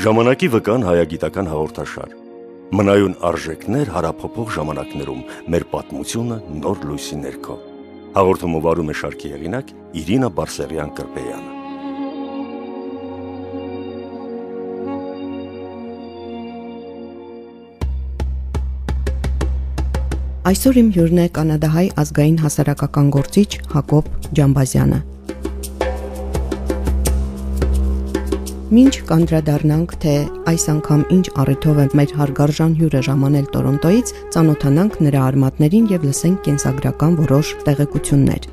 Ժամանակի վկան հայագիտական հաղորդաշար։ Մնայուն արժեքներ հարափոխող ժամանակներում մեր պատմությունը նոր լույսի ներքո։ Հաղորդումը վարում է շարքի հեղինակ Իրինա Բարսեղյան-Կրպեյանը։ Այսօր իմ հյուրն է կանադահայ ազգային հասարակական գործիչ Հակոբ Ջամբազյանը։ Մինչ կանդրադառնանք, թե այս անգամ ինչ առիթով է մեր հարգարժան հյուրը ժամանել Տորոնտոից, ծանոթանանք նրա արմատներին եւ լսենք կենսագրական որոշ տեղեկություններ։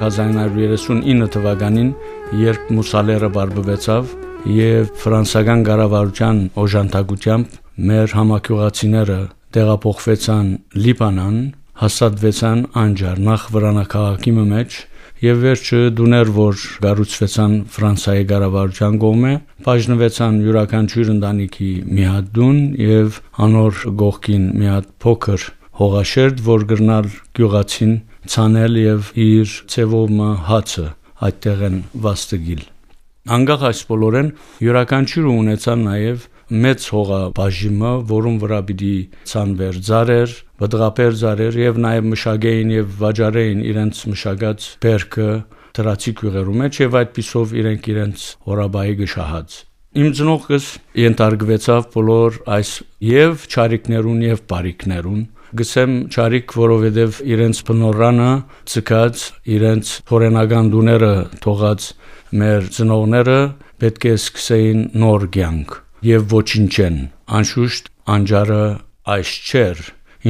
1939 թվականին, երբ Մուսալերը բարբվեցավ եւ ֆրանսիական կառավարության օժանդակությամբ մեր համակյուղացիները տեղափոխվեցան Լիբանան, հաստատվեցան անջար նախ վրանակաղաքի մեջ եւ վերջը դուներ, որ գառուցվեցան Ֆրանսիայի կառավարության կողմէ, բաժնվեցան յուրաքանչյուր ընտանիքի մի հատ տուն եւ անոր գողքին մի հատ փոքր հողաշերտ, որ գրնալ գյուղացին ցանել եւ իր ծեվոմը հացը այդտեղ են վաստգիլ։ Անկախ այս բոլորեն յուրաքանչյուրը ունեցան նաեւ մեծ հողաբաժիմը, որում վրա պիտի ցանվեր ծառեր, բդղապեր ծառեր եւ նաեւ մշակեին եւ վաճառեին իրենց մշակած բերքը դրացի գյուղերու մեջ եւ այդպիսով իրենց հորաբայի գշահած։ Իմ ծնողս ենթարկվեցավ բոլոր այս եւ ճարիկներուն եւ բարիկներուն, գսեմ ճարիկ, որովհետեւ իրենց բնորանը ցկած իրենց հորենական դուները թողած մեր ծնողները պետք է սկսեին նոր կյանք եւ ոչինչեն, անշուշտ անջարը այս չէր,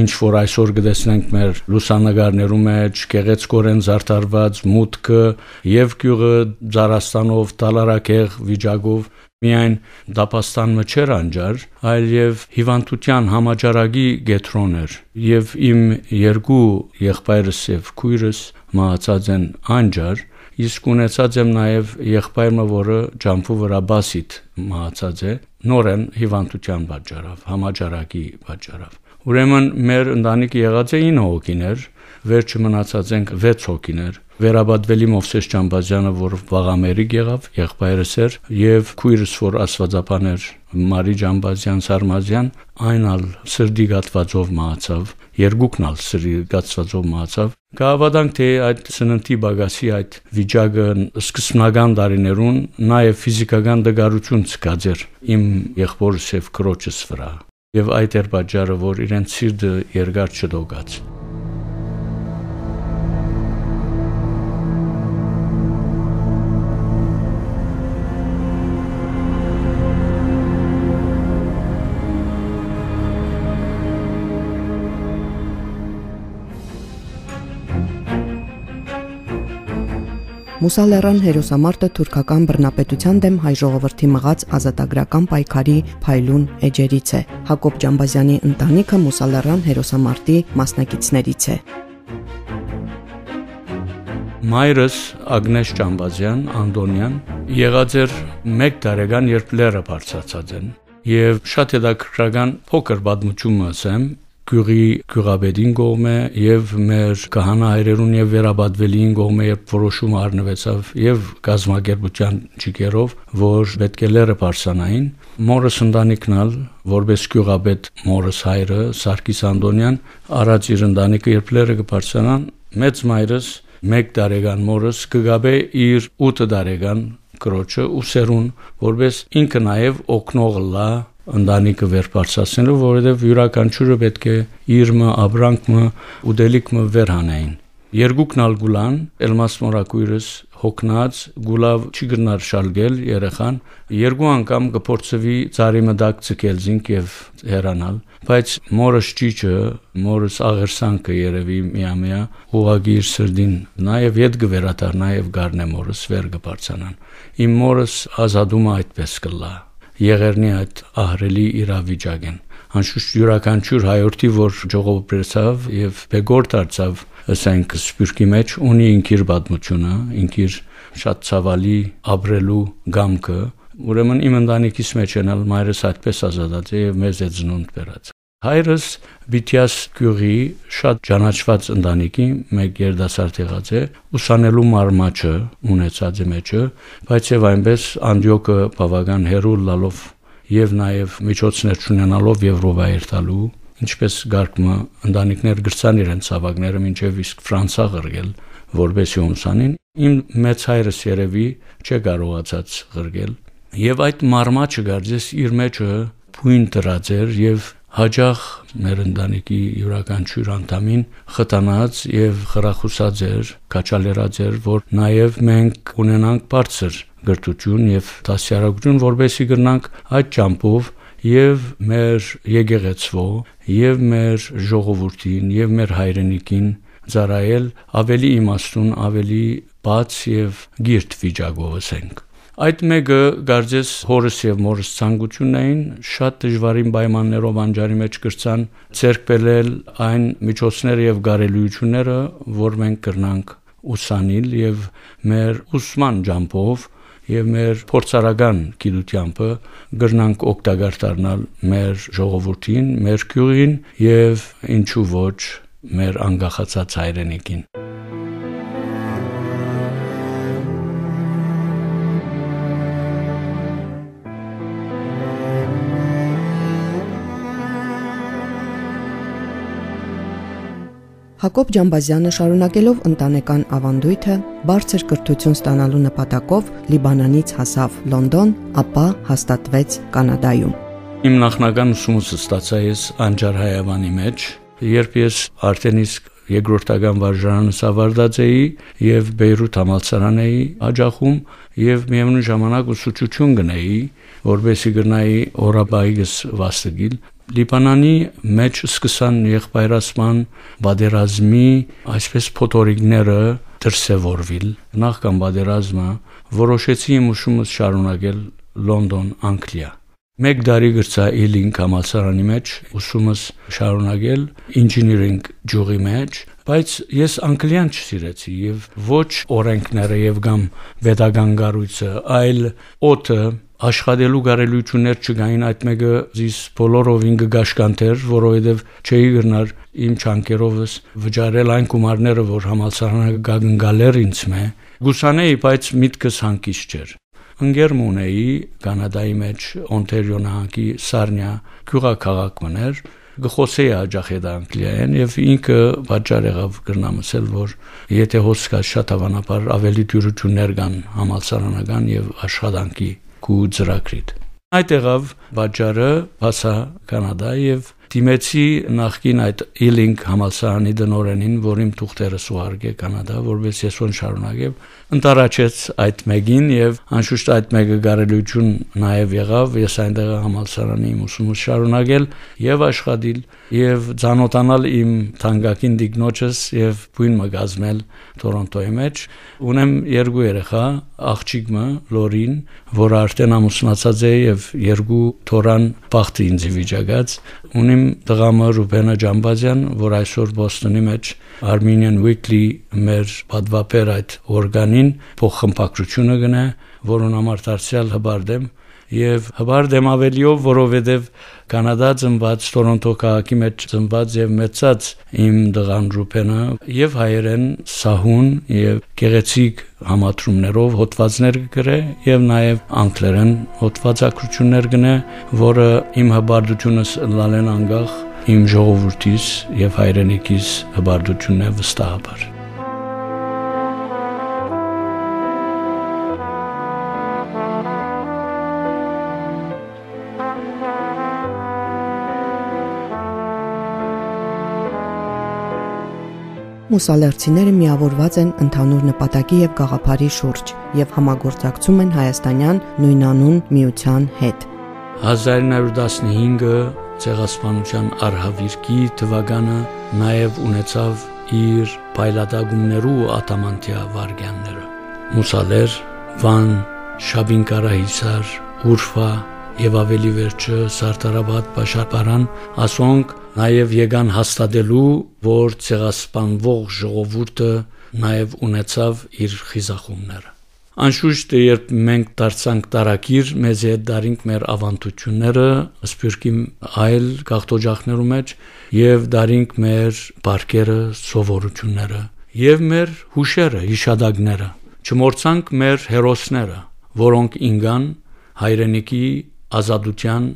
ինչ որ այսօր գտեսնենք մեր լուսանկարներու մեջ, գեղեցկորեն զարդարված մուտքը եւ գյուղը ծառաստանով, տալարակեղ վիճակով, միայն դապաստանը չէր անջար, այլ եւ հիվանդության համաճարակի գետրոն էր, եւ իմ երկու եղբայրս եւ քույրս մահացած են անջար, իսկ ունեցած եմ նաեւ եղբայրը, որը ջամփու վրա բասիտ մահացած է, նորեն հիվանդության պատճառով, համաճարակի պատճառով։ Ուրեմն մեր ընտանիքը եղած է 9 հոգիներ, վերջը մնացած ենք 6 հոգիներ։ Վերաբադվելի Մովսես Ջամբազյանը, որ վաղամերիկ եղավ, եղբայրս էր, եւ քույրս, որ աստվածապան էր, Մարի Ջամբազյան Սարմազյան, այն ալ սրդի գատվածով մահացավ, երկուքն ալ սրդի գատվածով մահացավ։ Կհավատանք, թե այդ սննդի բագասի այդ վիճակը սկզբնական տարիներուն նաեւ ֆիզիկական դգարություն ցկած էր իմ եղբորս եւ քրոջս վրա։ Եվ այդ էր պատճառը, որ իրենց սիրտը երկար չդոգաց։ Մուսալերան հերոսամարտը թուրքական բռնապետության դեմ հայ ժողովրդի մղած ազատագրական պայքարի փայլուն էջերից է։ Հակոբ Ջամբազյանի ընտանիքը Մուսալերան հերոսամարտի մասնակիցներից է։ Մայրս Ագնես Ջամբազյան Անդոնյան եղած էր 1 տարեկան, երբ լերը բարձրացած են, եւ շատ հետաքրքրական փոքր պատմություն ասեմ գյուղի գյուղաբեդին կողմը եւ մեր քահանայերուն եւ վերաբադվելին կողմը, երբ որոշումը առնվեցավ եւ գազམ་ագերբության ճիգերով, որ պետք է լերը բարձրանային, մորս ընտանիքնալ, որպես գյուղաբեդ մորս հայրը Սարգիս Անդոնյան, արած իր ընտանիքը, երբ լերը կբարձրանան, մեծ մայրս 1 տարեկան մորս կգաբե իր 8 տարեկան քրոջը ուսերուն, որպես ինքը նաեւ օգնող լա ընտանիքը վեր բարձրացնելու, որովհետև յուրաքանչյուրը պետք է իր ապրանքը ուտելիքը վեր հանեին։ Երկուքն ալ գուլան, Էլմաս մորակույրս հոգնած գուլավ չի գրնար շալգել երեխան, երկու անգամ կփորձվի ծառի մդակ ցկել զինք եւ հեռանալ, բայց մորս ճիճը, մորս աղերսանքը երևի միամիա ուղագի իր սրդին նաեւ ետ գվերատար նաեւ գարնե մորս վեր կբարձանան։ Իմ մորս ազատումը այդպես կլա։ Եղերնի այդ ահրելի իրավիճակեն։ Անշուշտ յուրաքանչյուր հայորդի, որ ժողովրդեցավ եւ բեգոր դարձավ, ասենք սպյուրքի մեջ, ունի ինքիր պատմությունը, ինքիր շատ ցավալի ապրելու գամքը, ուրեմն իմ ընտանիքիս մեջ ենալ մայրս այդպես ազատած է եւ մեզ է ծնունդ բերած։ Հայրս Բիթյաս գյուղի շատ ճանաչված ընտանիքի մեկ երիտասարդ եղած է, ուսանելու մարմաճը ունեցած է մեջը, բայց եւ այնպես Անդիոկը բավական հեռու լալով եւ նաեւ միջոցներ չունենալով Եվրոպա երթալու, ինչպես գարկմը ընտանիքներ գրցան իրենց ցավակները մինչեւ իսկ Ֆրանսա ղրգել, որբեսի ուսանին, իմ մեծ հայրս երևի չէ կարողացած ղրգել, եւ այդ մարմաճը գարձես իր մեջը փույն դրած էր եւ հաջող մեր ընտանիքի յուրաքանչյուր անդամին խտանած եւ խրախուսած էր, կաչալերած էր, որ նաեւ մենք ունենանք բարձր գրթություն եւ դասյարակություն, որբեսի գրնանք այդ ճամփով եւ մեր եկեղեցվո եւ մեր ժողովրդին եւ մեր հայրենիքին ծառայել ավելի իմաստուն, ավելի բաց եւ գիրտ վիճակով ասենք։ Այդ մեկը գարձես հորս եւ մորս ցանկությունն էին շատ դժվարին պայմաններով անջարի մեջ կրցան ցերկ բերել այն միջոցները եւ գարելույությունները, որ մենք կրնանք ուսանիլ եւ մեր ուսման ջամփով եւ մեր փորձարական գիտությամբ գրնանք օգտակար դառնալ մեր ժողովրդին, մեր գյուղին եւ ինչու ոչ մեր անկախացած հայրենիքին։ Հակոբ Ջամբազյանը շարունակելով ընտանեկան ավանդույթը բարձր կրթություն ստանալու նպատակով Լիբանանից հասավ Լոնդոն, ապա հաստատվեց Կանադայում։ Իմ նախնական ուսումս ստացա ես Անջար Հայավանի մեջ, երբ ես արդեն իսկ երկրորդական վարժարանս ավարտած էի եւ Բեյրութ համալսարան էի աջախում եւ միևնույն ժամանակ ուսուցչություն գնեի, որովհետեւ գնայի օրաբայգս վաստակիլ Լիբանանի մեջ սկսան եղբայրացման բادرազմի այսպես փոթորիկները դրսևորվել նախքան բادرազմը որոշեցի իմ ուսումս շարունակել Լոնդոն Անգլիա մեկ տարի գրծա Ealing համալսարանի մեջ ուսումս շարունակել engineering ջուղի մեջ բայց ես անգլիան չսիրեցի եւ ոչ օրենքները եւ կամ pedagogan գարույցը այլ օդը աշխատելու կարելություններ չկային այդ մեկը զիս բոլորովին գաշկանտեր, որովհետև չէի գնար իմ չանկերովս վճարել այն գումարները, որ համալսարանը գանգալեր ինձ մե, գուսանեի, բայց միտքս հանգիստ չէր։ Ընկերմ ունեի Կանադայի մեջ Օնտարիո նահանգի Սարնիա գյուղաքաղաք մներ, գխոսեի աջախետ Անգլիայեն եւ ինքը պատճառ եղավ գրնամսել, որ եթե հոսքա շատ հավանաբար ավելի դյուրություններ կան համալսարանական եւ աշխատանքի կու ծրագրիդ։ Այդ եղավ պատճառը հասա Կանադա եւ դիմեցի նախկին այդ Ealing համալսարանի դնորենին, որ իմ թուղթերս ուղարկե Կանադա, որպես ես ուն շարունակեմ, ընտարաչեց այդ մեկին եւ անշուշտ այդ մեկը գարելություն նաեւ եղավ, ես այնտեղ համալսարանի իմ ուսումս շարունակել եւ աշխատել եւ ցանոթանալ իմ թանկագին դիգնոջս եւ բույն մգազմել Տորոնտոյի մեջ։ Ունեմ երկու երեխա, աղջիկը Լորին, որ արդեն ամուսնացած է եւ երկու թորան բախտի ինձ վիճակած։ Ունիմ տղամը Ռուբենա Ջամբազյան, որ այսօր Բոստոնի մեջ Armenian Weekly մեր պատվապեր այդ օրգանին փոխխմբակցությունը գնա, որոնց համար դարձյալ հբարդեմ եւ հբարդեմ ավելիով, որովհետեւ Կանադա ծնված Տորոնտո քաղաքի մեջ ծնված եւ մեծած իմ դղան Ռուբենը եւ հայերեն սահուն եւ գեղեցիկ համատրումներով հոդվածներ գրե եւ նաեւ անգլերեն հոդվածակրություններ գնե, որը իմ հբարդությունս լալեն անգախ իմ ժողովրդիս եւ հայրենիքիս հբարդությունն է վստահաբար։ Մուսալերցիները միավորված են ընդհանուր նպատակի եւ գաղափարի շուրջ եւ համագործակցում են հայաստանյան նույնանուն միության հետ։ 1915-ը ցեղասպանության արհավիրքի թվականը նաեւ ունեցավ իր փայլատագումներու ատամանտիա վարգյանները։ Մուսալեր, Վան, Շաբինկարահիսար, Ուրֆա եւ ավելի վերջը Սարտարաբադ Բաշարբարան ասոնք նաեւ եկան հաստատելու, որ ցեղասպանվող ժողովուրդը նաեւ ունեցավ իր խիզախումները։ Անշուշտ երբ մենք դարձանք տարակիր, մեզ հետ դարինք մեր ավանդությունները, սփյուռքի այլ գաղթօջախներու մեջ եւ դարինք մեր բարքերը, սովորությունները եւ մեր հուշերը, հիշադակները։ Չմոռցանք մեր հերոսները, որոնք ինգան հայրենիքի ազատության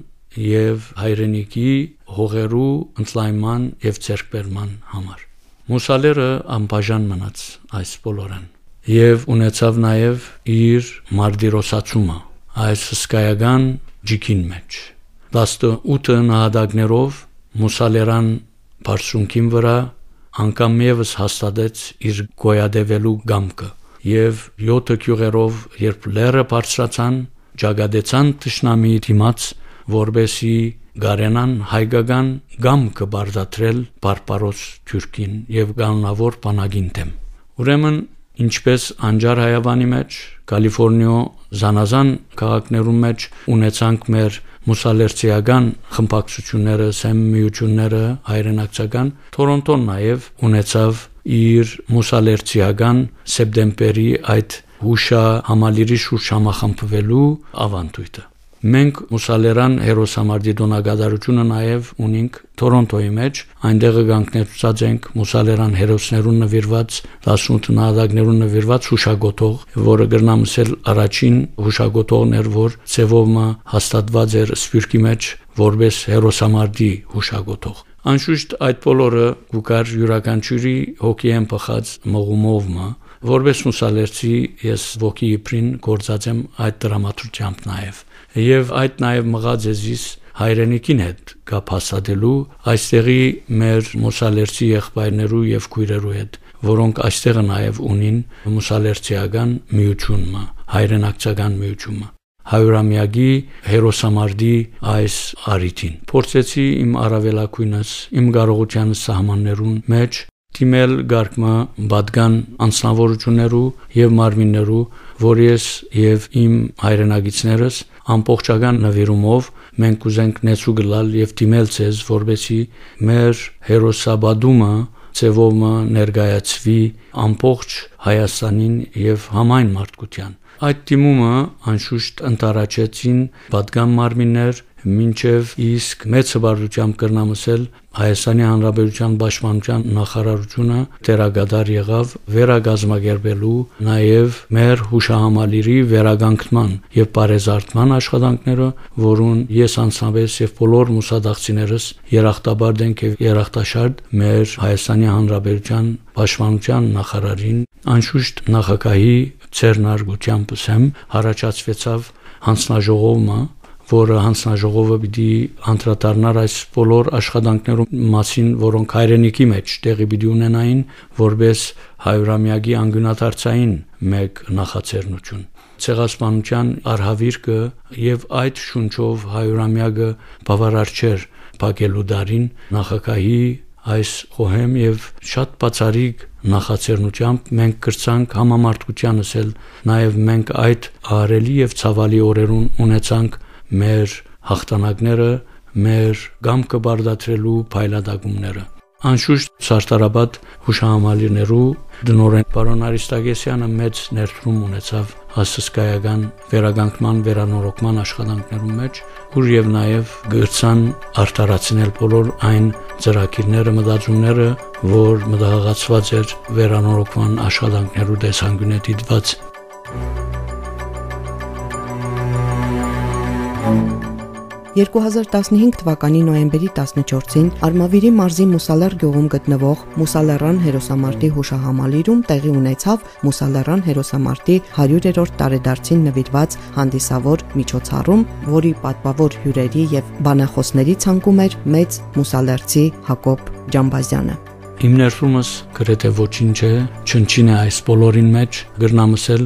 եւ հայրենիքի հողերու ընծլայնման եւ ցերկբերման համար։ Մուսալերը անբաժան մնաց այս բոլորեն եւ ունեցավ նաեւ իր մարտիրոսացումը այս հսկայական ջիքին մեջ 18 նահատակներով Մուսալերան բարձունքին վրա անգամ եւս հաստատեց իր գոյադևելու գամքը եւ 7 գյուղերով երբ լերը բարձրացան ճագադեցան թշնամիի դիմաց որբեսի գարենան հայկական գամքը բարձրացրել բարբարոս թուրքին եւ գաննավոր բանակին դեմ ուրեմն ինչպես անջար հայավանի մեջ կալիֆոռնիա զանազան քաղաքներում մեջ ունեցանք մեր մուսալերցիական խմբակցությունները սեմմիությունները հայրենակցական Թորոնտոն նաեւ ունեցավ իր մուսալերցիական սեպտեմբերի այդ հուշա համալիրի շուրջ համախմբվելու ավանդույթը Մենք մուսալերան հերոսամարտի դոնագադարությունը նաև ունենք Թորոնտոյի մեջ, այնտեղ գանքնեցած ենք մուսալերան հերոսներուն նվիրված 18 նահատակներուն նվիրված հուշագոտող, որը գրնամսել առաջին հուշագոտողն էր, որ ծևոմը հաստատված էր սփյուռքի մեջ որպես հերոսամարտի հուշագոտող։ Անշուշտ այդ բոլորը գուկար յուրաքանչյուրի հոգիեն փխած մողումովը որպես մուսալերցի ես ոգի իբրին գործած եմ այդ դրամատուրգիամբ նաև եւ այդ նաև մղած էզիս հայրենիքին հետ կապ հաստատելու այստեղի մեր մուսալերցի եղբայրներու եւ քույրերու հետ որոնք այստեղը նաև ունին մուսալերցիական միությունը հայրենակցական միությունը հայրամյակի հերոսամարտի այս արիթին փորձեցի իմ առավելակույնս իմ կարողության սահմաններուն մեջ Տիմել գարկմա բադգան անձնավորություններու եւ մարմիններու, որ ես եւ իմ հայրենագիցներս ամբողջական նվիրումով մենք ուզենք նեցու գլալ եւ տիմել ցեզ, որբեսի մեր հերոսաբադումը ծևոմը ներգայացվի ամբողջ Հայաստանին եւ համայն մարդկության։ Այդ տիմումը անշուշտ ընտարաչեցին բադգան մարմիններ մինչև իսկ մեծ հբարդությամբ կրնամսել Հայաստանի Հանրապետության Պաշտպանության նախարարությունը դերակատար եղավ վերագազմագերբելու նաև մեր հուշահամալիրի վերագանքման եւ բարեզարդման աշխատանքները, որուն ես անձնապես եւ բոլոր մուսադաղցիներս երախտաբարդ ենք եւ երախտաշարդ մեր Հայաստանի Հանրապետության Պաշտպանության նախարարին անշուշտ նախագահի ցերնարգությամբ հարաճացվեցավ հանձնաժողովը որը հանձնաժողովը պիտի անդրադառնար այս բոլոր աշխատանքներու մասին, որոնք հայրենիքի մեջ տեղի պիտի ունենային, որպես հայրամյակի անգյունաթարցային մեկ նախաձեռնություն։ Ցեղասպանության արհավիրքը եւ այդ շունչով հայրամյակը բավարար չէր փակելու դարին նախագահի այս խոհեմ եւ շատ բացառիկ նախաձեռնությամբ մենք կրցանք համամարտկությանս էլ նաեւ մենք այդ արելի եւ ցավալի օրերուն ունեցանք մեր հաղթանակները, մեր գամքը բարդացրելու փայլատակումները։ Անշուշտ Սարտարաբադ հուշահամալիրներու դնորեն պարոն Արիստագեսյանը մեծ ներդրում ունեցավ հասցկայական վերագանքման վերանորոգման աշխատանքներու մեջ, ուր եւ նաեւ գրցան արտարացնել բոլոր այն ծրագիրները, մտածումները, որ մտահղացված էր վերանորոգման աշխատանքներու տեսանկյունը դիտված։ 2015 թվականի նոյեմբերի 14-ին Արմավիրի մարզի Մուսալեր գյուղում գտնվող Մուսալերան հերոսամարտի հուշահամալիրում տեղի ունեցավ Մուսալերան հերոսամարտի 100-րդ տարեդարձին նվիրված հանդիսավոր միջոցառում, որի պատվավոր հյուրերի եւ բանախոսների ցանկում էր մեծ մուսալերցի Հակոբ Ջամբազյանը։ Իմ ներսումս գրեթե ոչինչ է, չնչին է այս բոլորին մեջ, գրնամսել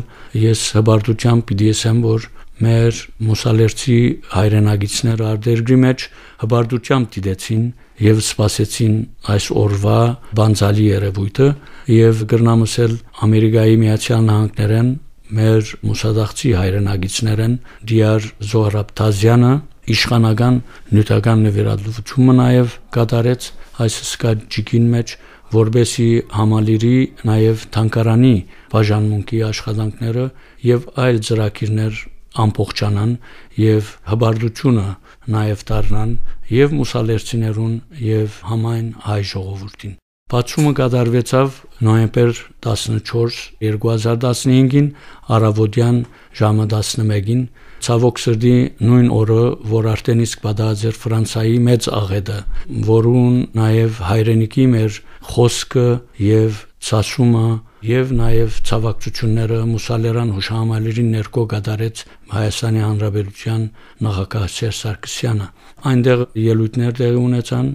ես հբարտությամբ պիտի ասեմ, որ մեր մուսալերցի հայրենագիցները արտերգրի մեջ հբարտությամբ դիտեցին եւ սպասեցին այս օրվա բանձալի երևույթը եւ գրնամսել Ամերիկայի Միացյալ Նահանգներեն մեր մուսադաղցի հայրենագիցներեն Դիար Զոհրաբթազյանը իշխանական նյութական նվիրատվությունը նաեւ կատարեց այս սկաճիկին մեջ, որբեսի համալիրի նաև թանգարանի բաժանմունքի աշխատանքները եւ այլ ծրագիրներ ամբողջանան եւ հբարդությունը նաև դառնան եւ մուսալերցիներուն եւ համայն հայ ժողովրդին։ Բացումը կատարվեցավ նոյեմբեր 14, 2015-ին առավոտյան ժամը 11-ին, ցավոք սրտի նույն օրը, որ արդեն իսկ պատահած էր Ֆրանսիայի մեծ աղետը, որուն նաև հայրենիքի մեր խոսքը եւ ցասումը եւ նաև ցավակցությունները մուսալերան հուշահամալիրին ներկո կատարեց Հայաստանի Հանրապետության նախագահ Սերժ Սարգսյանը։ Այնտեղ ելույթներ տեղի ունեցան,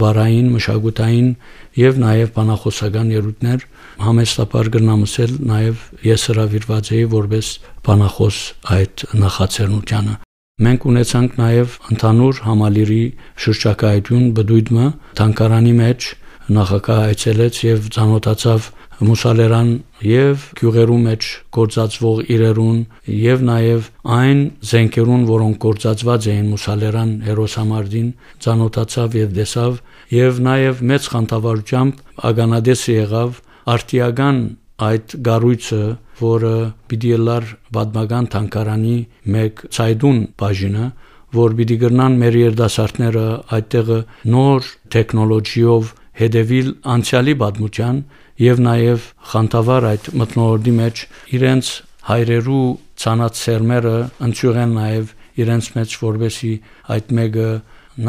բարային, մշակութային եւ նաև բանախոսական ելույթներ, համեստապար կրնամսել նաև ես հրավիրված էի որպես բանախոս այդ նախաձեռնությանը։ Մենք ունեցանք նաև ընդհանուր համալիրի շրջակայություն բդույթը թանգարանի մեջ, նախագահ այցելեց եւ ծանոթացավ մուսալերան եւ գյուղերու մեջ գործածվող իրերուն եւ նաեւ այն զենքերուն, որոնք գործածված էին մուսալերան հերոսամարտին, ծանոթացավ եւ տեսավ եւ նաեւ մեծ խանդավառությամբ ագանադես եղավ արտիական այդ գառույցը, որը պիտի լար պատմական թանգարանի մեկ ցայդուն բաժինը, որ պիտի գրնան մեր երդասարտները այդտեղը նոր տեխնոլոգիով հետևիլ անցյալի պատմության եւ նաեւ խանդավառ այդ մտնորդի մեջ իրենց հայրերու ցանած սերմերը ընծուղեն նաեւ իրենց մեջ որբեսի այդ մեկը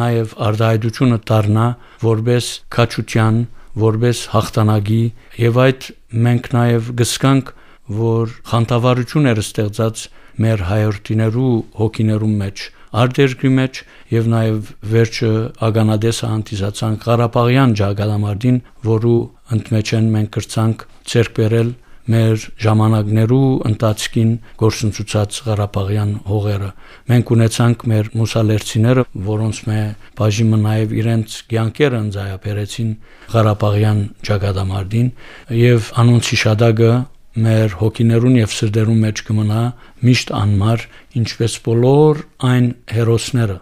նաեւ արդայդությունը դառնա որբես քաչության, որբես հաղթանակի եւ այդ մենք նաեւ գսկանք, որ խանդավառություն էր ստեղծած մեր հայրենիներու հոգիներու մեջ արտերկրի մեջ եւ նաեւ վերջը ագանադեսը անտիզացան Ղարաբաղյան ճակատամարտին, որու ընդմեջեն մենք կրցանք ցերկ բերել մեր ժամանակներու ընթացքին գործընծուցած Ղարաբաղյան հողերը։ Մենք ունեցանք մեր մուսալերցիները, որոնց մե բաժիմը նաեւ իրենց կյանքերը ընձայաբերեցին Ղարաբաղյան ճակատամարտին եւ անոնց հիշադակը մեր հոգիներուն եւ սրտերուն մեջ կմնա միշտ անմար, ինչպես բոլոր այն հերոսները,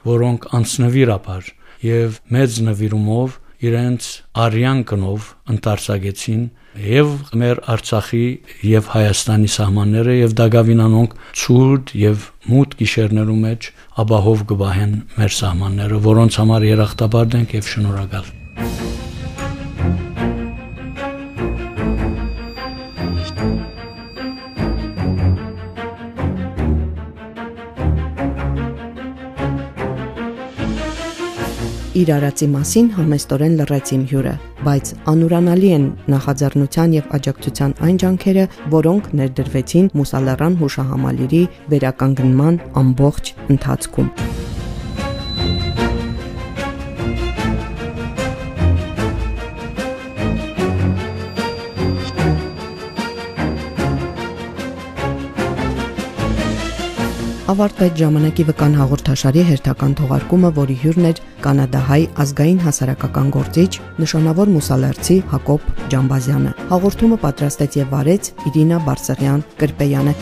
որոնք անձնվիրաբար եւ մեծ նվիրումով իրենց արյան կնով ընտարսագեցին եւ մեր Արցախի եւ Հայաստանի սահմանները եւ դակավինանոնք ցուրտ եւ մութ գիշերներու մեջ ապահով կբահեն մեր սահմանները, որոնց համար երախտապարտ ենք եւ շնորհակալ։ Իր արածի մասին համեստորեն լռեց իմ հյուրը, բայց անուրանալի են նախաձեռնության եւ աջակցության այն ջանքերը, որոնք ներդրվեցին մուսալերան հուշահամալիրի վերականգնման ամբողջ ընթացքում։ Ավարտվեց ժամանակի վկան հաղորդաշարի հերթական թողարկումը, որի հյուրն էր կանադահայ ազգային հասարակական գործիչ, նշանավոր մուսալերցի Հակոբ Ջամբազյանը։ Հաղորդումը պատրաստեց եւ վարեց Իրինա Բարսեղյան Կրպեյանը։